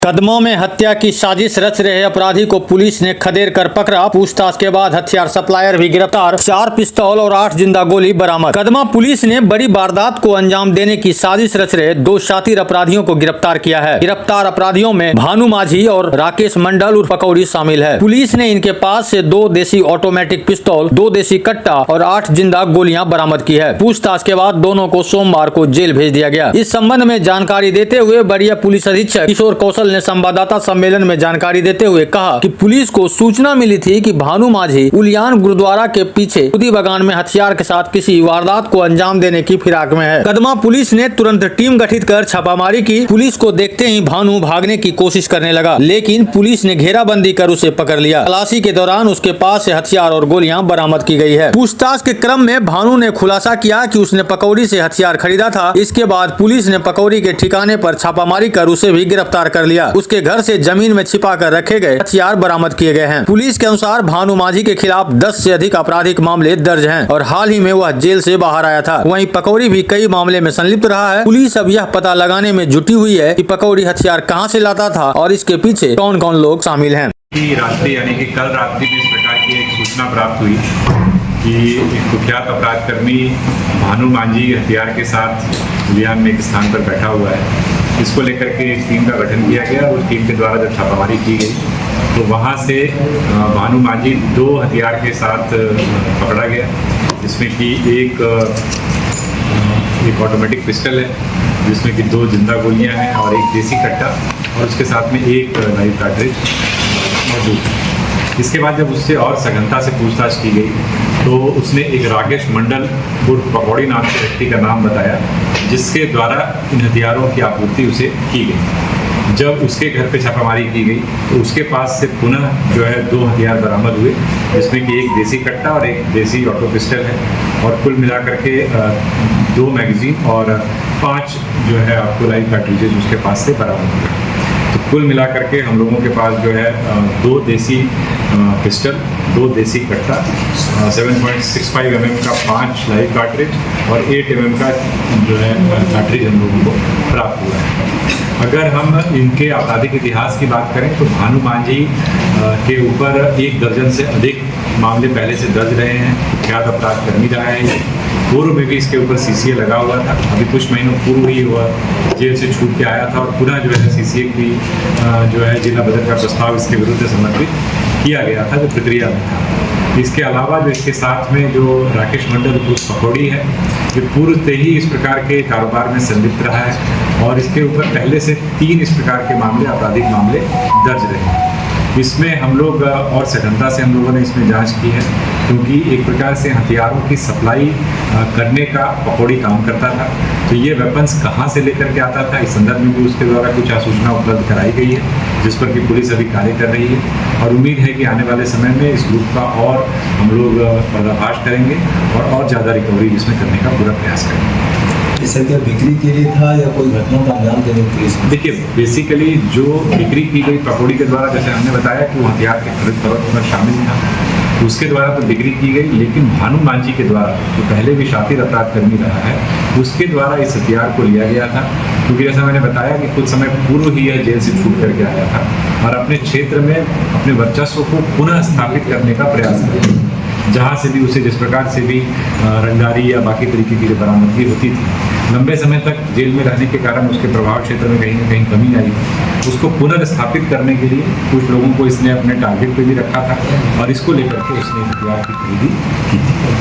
कदमों में हत्या की साजिश रच रहे अपराधी को पुलिस ने खदेड़ कर पकड़ा। पूछताछ के बाद हथियार सप्लायर भी गिरफ्तार। 4 पिस्तौल और 8 जिंदा गोली बरामद। कदमा पुलिस ने बड़ी वारदात को अंजाम देने की साजिश रच रहे 2 शातिर अपराधियों को गिरफ्तार किया है। गिरफ्तार अपराधियों में भानु माझी और राकेश मंडल उर्फ पकौड़ी शामिल है। पुलिस ने इनके पास से 2 देसी ऑटोमेटिक पिस्तौल, 2 देसी कट्टा और 8 जिंदा गोलियां बरामद की है। पूछताछ के बाद दोनों को सोमवार को जेल भेज दिया गया। इस संबंध में जानकारी देते हुए वरीय पुलिस अधीक्षक किशोर कौशल ने संवाददाता सम्मेलन में जानकारी देते हुए कहा कि पुलिस को सूचना मिली थी कि भानु माझी उलियान गुरुद्वारा के पीछे खुदी बगान में हथियार के साथ किसी वारदात को अंजाम देने की फिराक में है। कदमा पुलिस ने तुरंत टीम गठित कर छापामारी की। पुलिस को देखते ही भानु भागने की कोशिश करने लगा, लेकिन पुलिस ने घेराबंदी कर उसे पकड़ लिया। तलाशी के दौरान उसके पास से हथियार और गोलियां बरामद की गई है। पूछताछ के क्रम में भानु ने खुलासा किया कि उसने पकौड़ी से हथियार खरीदा था। इसके बाद पुलिस ने पकौड़ी के ठिकाने पर छापामारी कर उसे भी गिरफ्तार कर लिया। उसके घर से जमीन में छिपा कर रखे गए हथियार बरामद किए गए हैं। पुलिस के अनुसार भानु माझी के खिलाफ 10 से अधिक आपराधिक मामले दर्ज हैं और हाल ही में वह जेल से बाहर आया था। वहीं पकौड़ी भी कई मामले में संलिप्त रहा है। पुलिस अब यह पता लगाने में जुटी हुई है कि पकौड़ी हथियार कहां से लाता था और इसके पीछे कौन कौन लोग शामिल हैं। रात्रि यानी कि कल रात्रि में इस प्रकार की एक सूचना प्राप्त हुई कि एक कुख्यात अपराध कर्मी भानु माझी हथियार के साथ उलियान में एक स्थान पर बैठा हुआ है। इसको लेकर के एक टीम का गठन किया गया और उस टीम के द्वारा जब छापामारी की गई तो वहाँ से भानु माझी 2 हथियार के साथ पकड़ा गया, जिसमें कि एक ऑटोमेटिक पिस्टल है जिसमें कि 2 जिंदा गोलियां हैं और एक देसी कट्टा और उसके साथ में एक नाइफ कार्ट्रिज मौजूद है। इसके बाद जब उससे और सघनता से पूछताछ की गई तो उसने एक राकेश मंडल उर्फ पकौड़ी नाम के व्यक्ति का नाम बताया, जिसके द्वारा इन हथियारों की आपूर्ति उसे की गई। जब उसके घर पे छापामारी की गई तो उसके पास से पुनः जो है 2 हथियार बरामद हुए, जिसमें कि एक देसी कट्टा और एक देसी ऑटो पिस्टल है और कुल मिलाकर के 2 मैगजीन और 5 जो है आपको लाइव कार्ट्रिजेज उसके पास से बरामद हुए। तो कुल मिलाकर के हम लोगों के पास जो है 2 देसी पिस्टल, 2 देसी कट्टा, 7.65 mm का 5 लाइव कार्ट्रिज और 8 mm का जो है कार्ट्रिज हम लोगों को प्राप्त हुआ है। अगर हम इनके आपराधिक इतिहास की बात करें तो भानु माझी के ऊपर 1 दर्जन से अधिक मामले पहले से दर्ज रहे हैं। कुख्यात अपराध कर्मी रहा है। पूर्व में भी इसके ऊपर CCA लगा हुआ था। अभी कुछ महीनों पूर्व ही हुआ जेल से छूट के आया था और पुनः जो है CCA की जो है जिला बदल का प्रस्ताव इसके विरुद्ध समर्पित किया गया था, जो प्रक्रिया में था। इसके अलावा जो इसके साथ में जो राकेश मंडल पकौड़ी है, ये पूर्व से ही इस प्रकार के कारोबार में संलिप्त रहा है और इसके ऊपर पहले से 3 इस प्रकार के मामले, आपराधिक मामले दर्ज रहे हैं। इसमें हम लोग और सघनता से हम लोगों ने इसमें जांच की है, क्योंकि एक प्रकार से हथियारों की सप्लाई करने का पकौड़ी काम करता था। तो ये वेपन्स कहाँ से लेकर के आता था, इस संदर्भ में भी उसके द्वारा कुछ सूचना उपलब्ध कराई गई है, जिस पर कि पुलिस अभी कार्य कर रही है और उम्मीद है कि आने वाले समय में इस ग्रुप का और हम लोग पर्दाफाश करेंगे और ज़्यादा रिकवरी इसमें करने का पूरा प्रयास करेंगे। सर क्या बिक्री के लिए था या कोई घटना का अंजाम देने के लिए? देखिए, बेसिकली जो बिक्री की गई पकौड़ी के द्वारा, जैसे हमने बताया कि वो हथियार के खरीद फरोख्त में शामिल था, उसके द्वारा तो बिक्री की गई, लेकिन भानु माझी के द्वारा जो पहले भी शातिर अपराध कर्मी रहा है, उसके द्वारा इस हथियार को लिया गया था। क्योंकि जैसा मैंने बताया कि कुछ समय पूर्व ही यह जेल से छूट करके आया था और अपने क्षेत्र में अपने वर्चस्व को पुनः स्थापित करने का प्रयास किया। जहाँ से भी उसे जिस प्रकार से भी रंगदारी या बाकी तरीके की जो बरामदगी होती थी, लंबे समय तक जेल में रहने के कारण उसके प्रभाव क्षेत्र में कहीं ना कहीं कमी आई, उसको पुनर्स्थापित करने के लिए कुछ लोगों को इसने अपने टारगेट पे भी रखा था और इसको लेकर के उसने हथियार की खरीदी की थी।